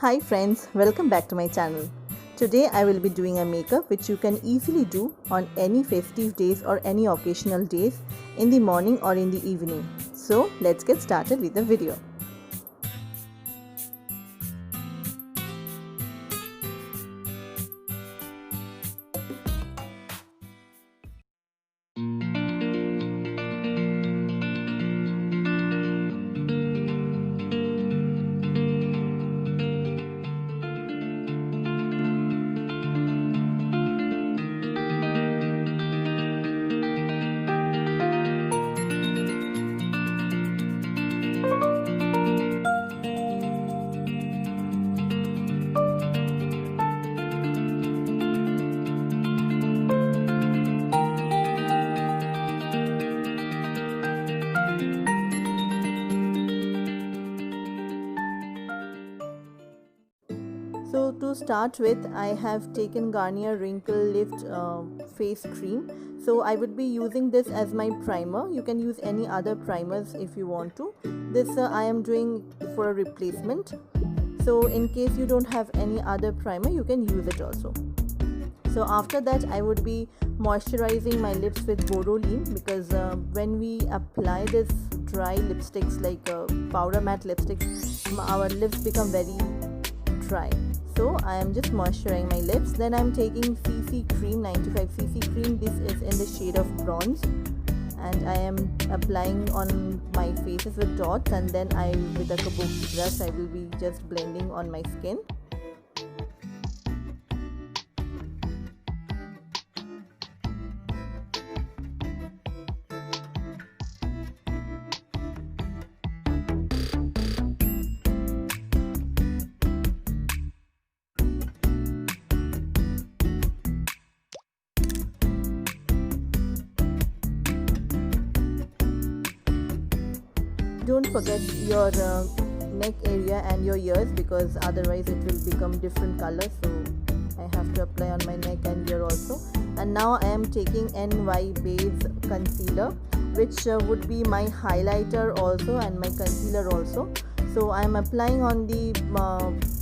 Hi friends, welcome back to my channel. Today I will be doing a makeup which you can easily do on any festive days or any occasional days in the morning or in the evening. So let's get started with the video. So to start with, I have taken Garnier Wrinkle Lift face cream. So I would be using this as my primer. You can use any other primers if you want to. This I am doing for a replacement. So in case you don't have any other primer, you can use it also. So after that, I would be moisturizing my lips with Borodin because when we apply this dry lipsticks like powder matte lipsticks, our lips become very dry. So I am just moisturizing my lips. Then I'm taking CC cream, 95cc cream. This is in the shade of bronze, and I am applying on my faces with dots, and then with a kabuki brush I will be just blending on my skin. Don't forget your neck area and your ears because otherwise it will become different colors. So I have to apply on my neck and ear also. And now I am taking NY Base concealer, which would be my highlighter also and my concealer also. So I am applying on the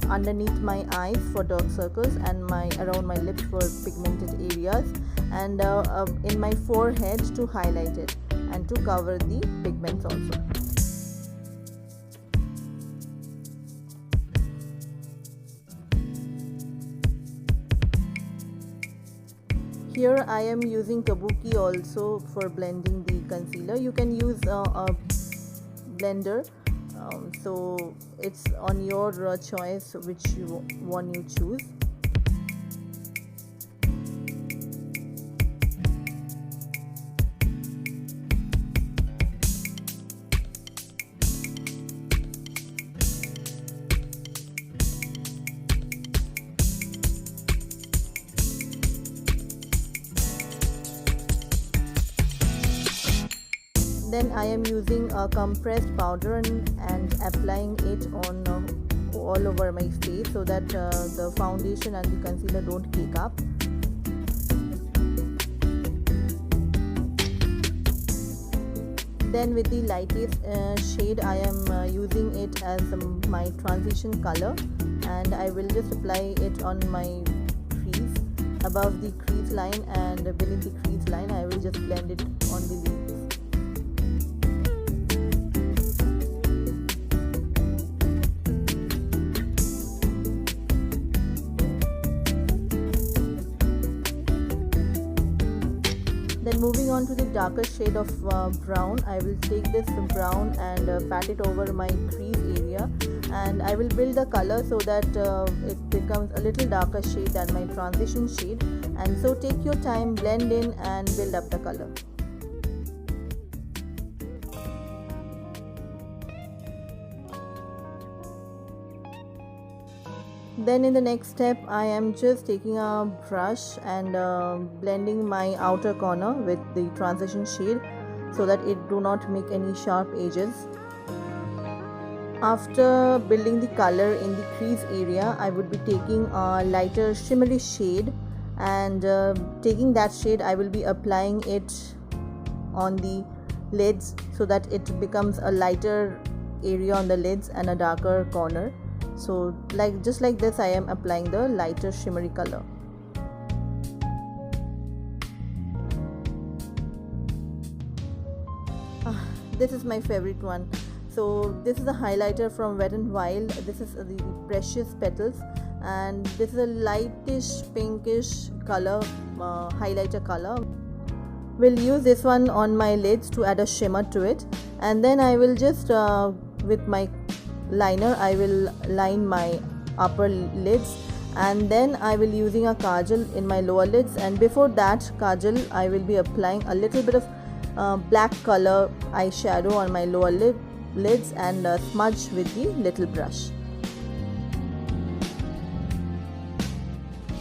underneath my eyes for dark circles and around my lips for pigmented areas, and in my forehead to highlight it and to cover the pigments also. Here I am using Kabuki also for blending the concealer. You can use a blender, so it's on your choice which one you choose. Then I am using a compressed powder and applying it on all over my face so that the foundation and the concealer don't cake up. Then with the lightest shade I am using it as my transition color, and I will just apply it on my crease, above the crease line and beneath the crease line. I will just blend it on the lips. Then moving on to the darker shade of brown, I will take this brown and pat it over my crease area, and I will build the color so that it becomes a little darker shade than my transition shade. And so take your time, blend in and build up the color. Then in the next step I am just taking a brush and blending my outer corner with the transition shade so that it do not make any sharp edges. After building the color in the crease area, I would be taking a lighter shimmery shade, and taking that shade I will be applying it on the lids so that it becomes a lighter area on the lids and a darker corner. So just like this I am applying the lighter shimmery color. This is my favorite one. So this is a highlighter from Wet n Wild. This is the Precious Petals, and this is a lightish pinkish color, highlighter color. We'll use this one on my lids to add a shimmer to it, and then I will just with my liner I will line my upper lids, and then I will using a kajal in my lower lids, and before that kajal I will be applying a little bit of black color eyeshadow on my lower lids and smudge with the little brush.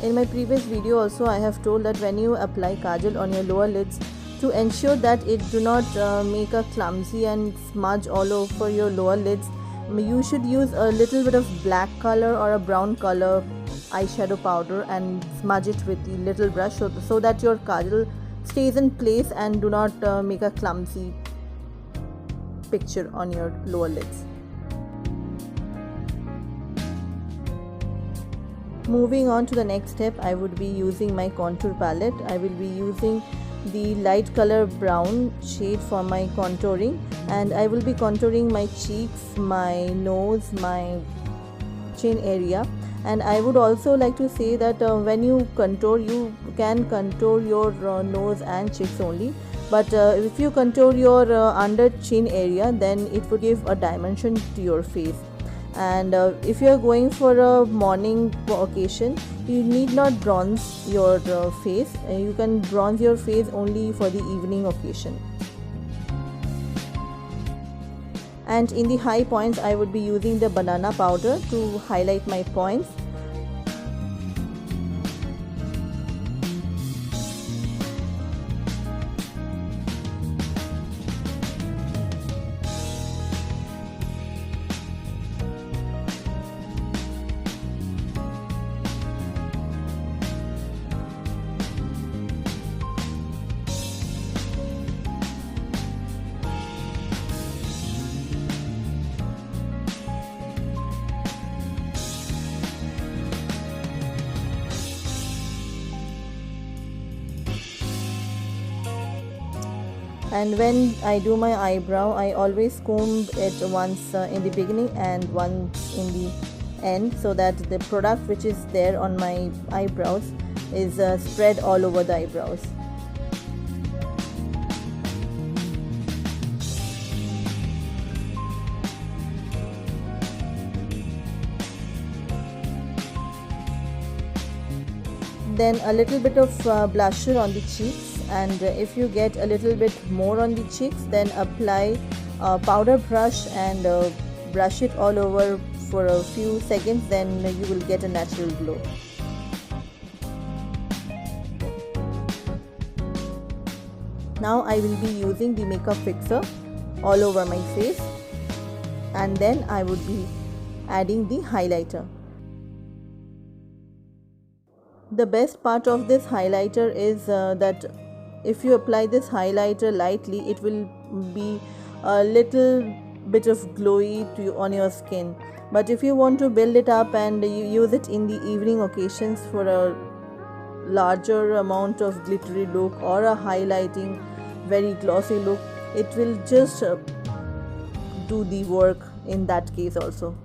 In my previous video also I have told that when you apply kajal on your lower lids, to ensure that it do not make a clumsy and smudge all over your lower lids, you should use a little bit of black color or a brown color eyeshadow powder and smudge it with the little brush so that your kajal stays in place and do not make a clumsy picture on your lower lids. Moving on to the next step, I would be using my contour palette. I will be using the light color brown shade for my contouring, and I will be contouring my cheeks, my nose, my chin area. And I would also like to say that when you contour, you can contour your nose and cheeks only, but if you contour your under chin area, then it would give a dimension to your face. And if you are going for a morning occasion, you need not bronze your face. You can bronze your face only for the evening occasion. And in the high points I would be using the banana powder to highlight my points. And when I do my eyebrow, I always comb it once in the beginning and once in the end, so that the product which is there on my eyebrows is spread all over the eyebrows. Then a little bit of blusher on the cheeks, and if you get a little bit more on the cheeks, then apply a powder brush and brush it all over for a few seconds, then you will get a natural glow. Now I will be using the makeup fixer all over my face, and then I would be adding the highlighter. The best part of this highlighter is that if you apply this highlighter lightly, it will be a little bit of glowy on your skin. But if you want to build it up and you use it in the evening occasions for a larger amount of glittery look or a highlighting very glossy look, it will just do the work in that case also.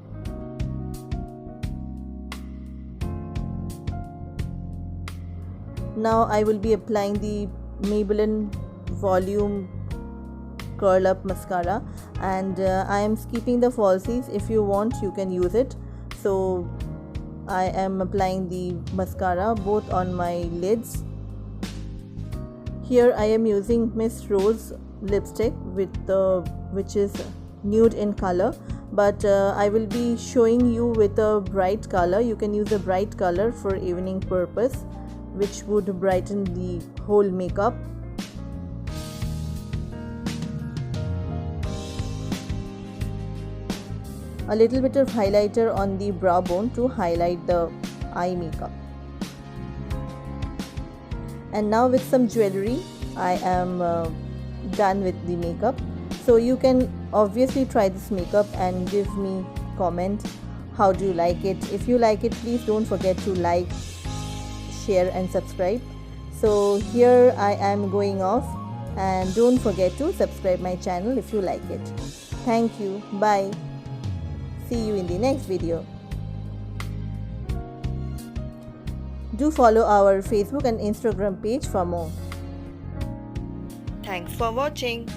Now I will be applying the Maybelline Volume Curl Up Mascara, and I am skipping the falsies. If you want, you can use it. So I am applying the mascara both on my lids. Here I am using Miss Rose lipstick which is nude in color, but I will be showing you with a bright color. You can use a bright color for evening purpose, which would brighten the whole makeup. A little bit of highlighter on the brow bone to highlight the eye makeup. And now with some jewelry, I am done with the makeup. So you can obviously try this makeup and give me comment How do you like it? If you like it, please don't forget to like, share and subscribe. So here I am going off, and don't forget to subscribe my channel if you like it. Thank you. Bye. See you in the next video. Do follow our Facebook and Instagram page for more. Thanks for watching.